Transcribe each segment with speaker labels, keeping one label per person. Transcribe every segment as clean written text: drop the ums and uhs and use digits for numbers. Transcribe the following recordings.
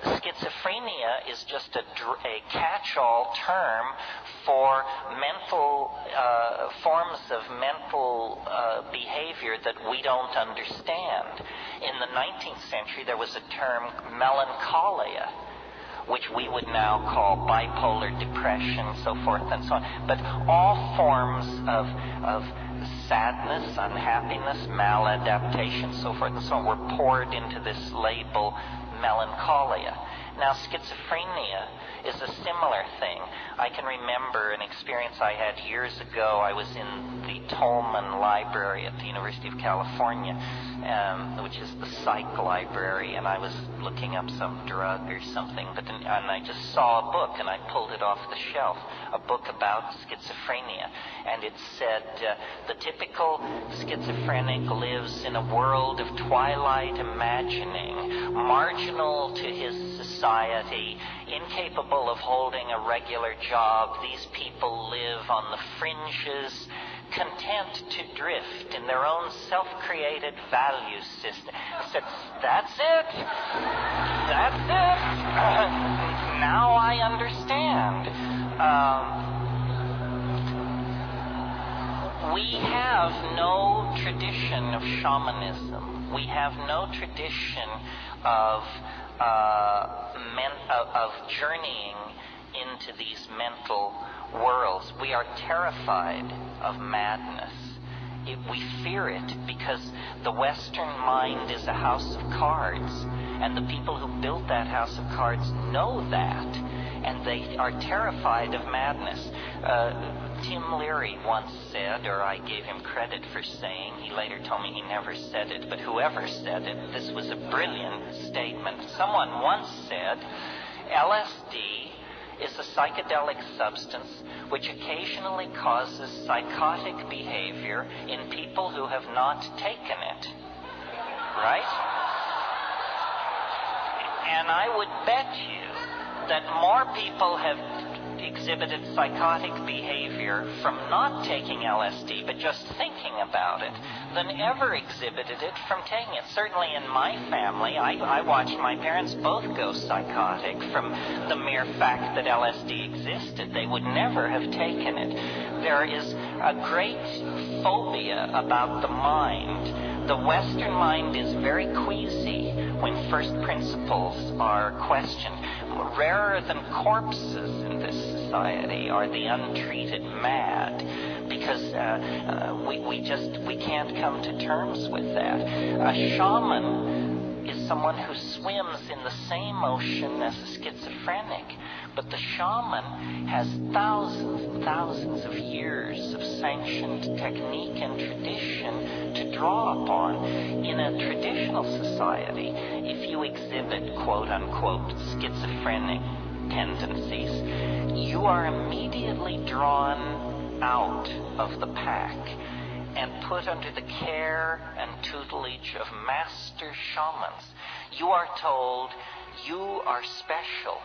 Speaker 1: Schizophrenia is just a catch-all term for mental forms of mental behavior that we don't understand. In the 19th century, there was a term melancholia, which we would now call bipolar depression, so forth and so on. But all forms of sadness, unhappiness, maladaptation, so forth and so on, were poured into this label melancholia. Now, schizophrenia is a similar thing. I can remember an experience I had years ago. I was in the Tolman Library at the University of California, which is the psych library, and I was looking up some drug or something, and I just saw a book, and I pulled it off the shelf, a book about schizophrenia, and it said, the typical schizophrenic lives in a world of twilight imagining, marginal to his society, incapable of holding a regular job. These people live on the fringes, content to drift in their own self-created value system. I said, that's it. That's it. Now I understand. We have no tradition of shamanism. We have no tradition of journeying into these mental worlds. We are terrified of madness. We fear it because the Western mind is a house of cards, and the people who built that house of cards know that, and they are terrified of madness. Tim Leary once said, or I gave him credit for saying, he later told me he never said it, but whoever said it, this was a brilliant statement. Someone once said, LSD is a psychedelic substance which occasionally causes psychotic behavior in people who have not taken it. Right? And I would bet you that more people have exhibited psychotic behavior from not taking LSD, but just thinking about it, than ever exhibited it from taking it. Certainly in my family, I watched my parents both go psychotic from the mere fact that LSD existed. They would never have taken it. There is a great phobia about the mind. The Western mind is very queasy when first principles are questioned. Rarer than corpses in this society are the untreated mad, because we can't come to terms with that. A shaman is someone who swims in the same ocean as a schizophrenic, but the shaman has thousands and thousands of years of sanctioned technique and tradition to draw upon. In a traditional society, if you exhibit quote-unquote schizophrenic tendencies, you are immediately drawn out of the pack and put under the care and tutelage of master shamans. You are told, you are special.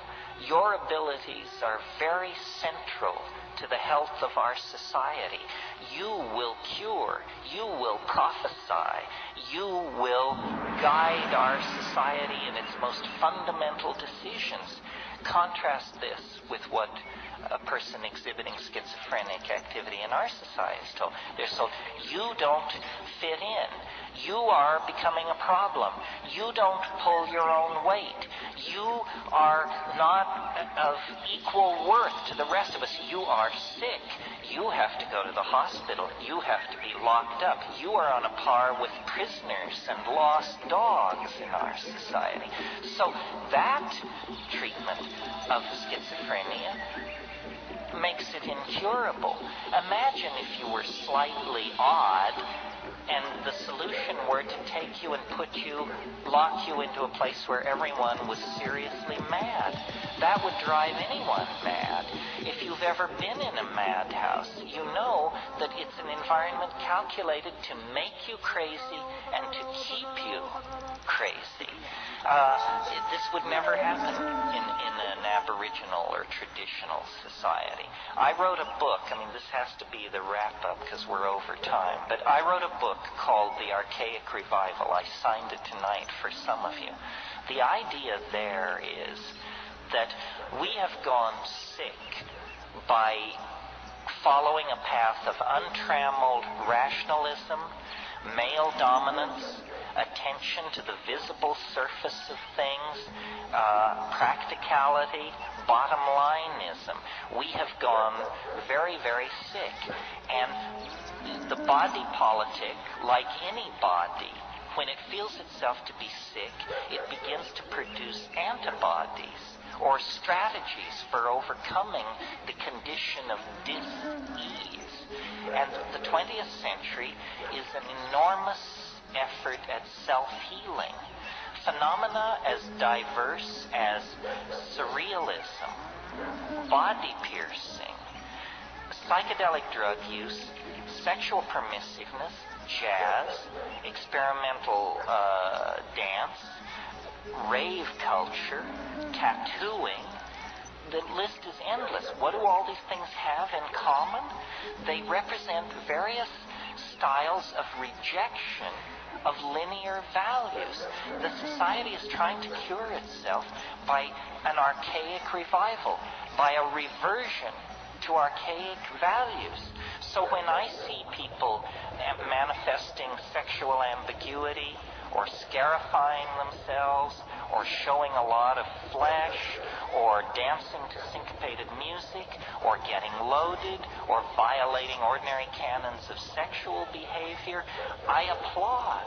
Speaker 1: Your abilities are very central to the health of our society. You will cure. You will prophesy. You will guide our society in its most fundamental decisions. Contrast this with what a person exhibiting schizophrenic activity in our society is told. They're told, you don't fit in. You are becoming a problem. You don't pull your own weight. You are not of equal worth to the rest of us. You are sick. You have to go to the hospital. You have to be locked up. You are on a par with prisoners and lost dogs in our society. So that treatment of schizophrenia makes it incurable. Imagine if you were slightly odd and the solution were to take you and lock you into a place where everyone was seriously mad. That would drive anyone mad. If you've ever been in a madhouse, you know that it's an environment calculated to make you crazy and to keep you crazy. This would never happen in an Aboriginal or traditional society. I wrote a book, this has to be the wrap-up because we're over time, but I wrote a book called The Archaic Revival. I signed it tonight for some of you. The idea there is that we have gone sick by following a path of untrammeled rationalism, male dominance, attention to the visible surface of things, practicality, bottom lineism. We have gone very, very sick. And the body politic, like any body, when it feels itself to be sick, it begins to produce antibodies or strategies for overcoming the condition of dis-ease. And the 20th century is an enormous effort at self-healing. Phenomena as diverse as surrealism, body piercing, psychedelic drug use, sexual permissiveness, jazz, experimental dance, rave culture, tattooing. The list is endless. What do all these things have in common? They represent various styles of rejection of linear values. The society is trying to cure itself by an archaic revival, by a reversion to archaic values. So when I see people manifesting sexual ambiguity, or scarifying themselves, or showing a lot of flesh, or dancing to syncopated music, or getting loaded, or violating ordinary canons of sexual behavior, I applaud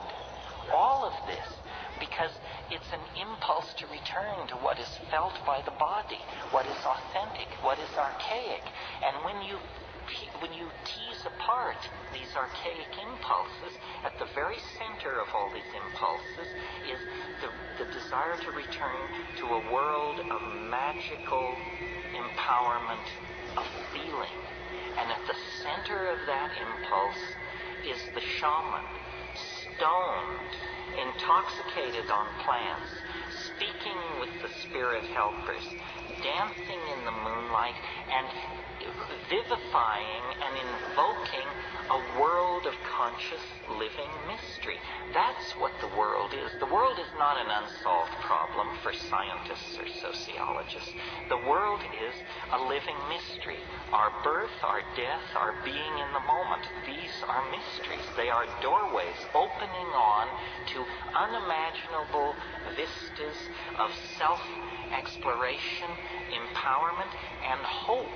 Speaker 1: all of this because it's an impulse to return to what is felt by the body, what is authentic, what is archaic. And when you tease apart these archaic impulses, at the very center of all these impulses is the desire to return to a world of magical empowerment of feeling. And at the center of that impulse is the shaman, stoned, intoxicated on plants, speaking with the spirit helpers, dancing in the moonlight, and vivifying and invoking a world of conscious living mystery. That's what the world is. The world is not an unsolved problem for scientists or sociologists. The world is a living mystery. Our birth, our death, our being in the moment, these are mysteries. They are doorways opening on to unimaginable vistas of self-exploration, empowerment, and hope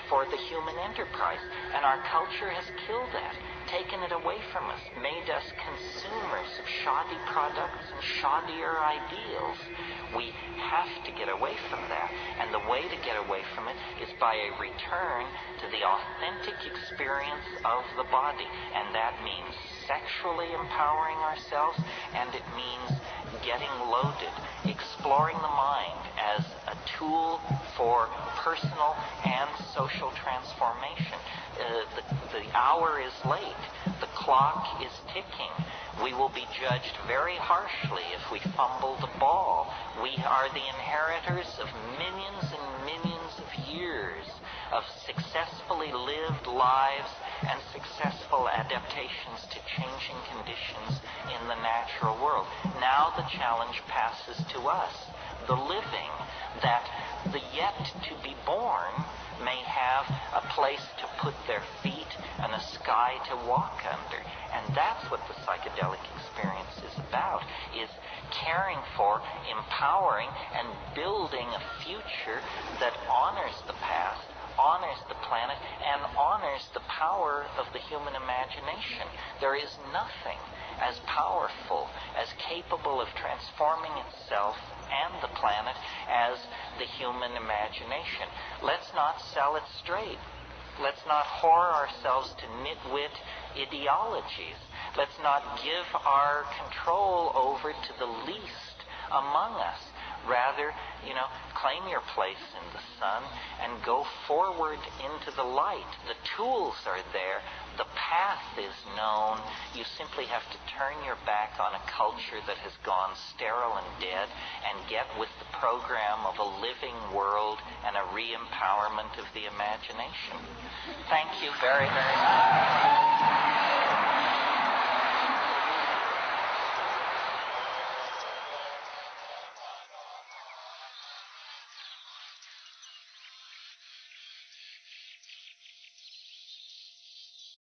Speaker 1: for the human enterprise. And our culture has killed that, taken it away from us, made us consumers of shoddy products and shoddier ideals. We have to get away from that. And the way to get away from it is by a return to the authentic experience of the body. And that means sexually empowering ourselves, and it means getting loaded, exploring the mind as a tool for personal and social transformation. The hour is late. The clock is ticking. We will be judged very harshly if we fumble the ball. We are the inheritors of millions and millions of years of successfully lived lives and successful adaptations to changing conditions in the natural world. Now the challenge passes to us, the living, that the yet to be born may have a place to put their feet and a sky to walk under. And that's what the psychedelic experience is about, is caring for, empowering, and building a future that honors the past, honors the planet, and honors the power of the human imagination. There is nothing as powerful, as capable of transforming itself and the planet as the human imagination. Let's not sell it straight. Let's not whore ourselves to nitwit ideologies. Let's not give our control over to the least among us. Rather, claim your place in the sun and go forward into the light. The tools are there. The path is known. You simply have to turn your back on a culture that has gone sterile and dead and get with the program of a living world and a re-empowerment of the imagination. Thank you very, very much.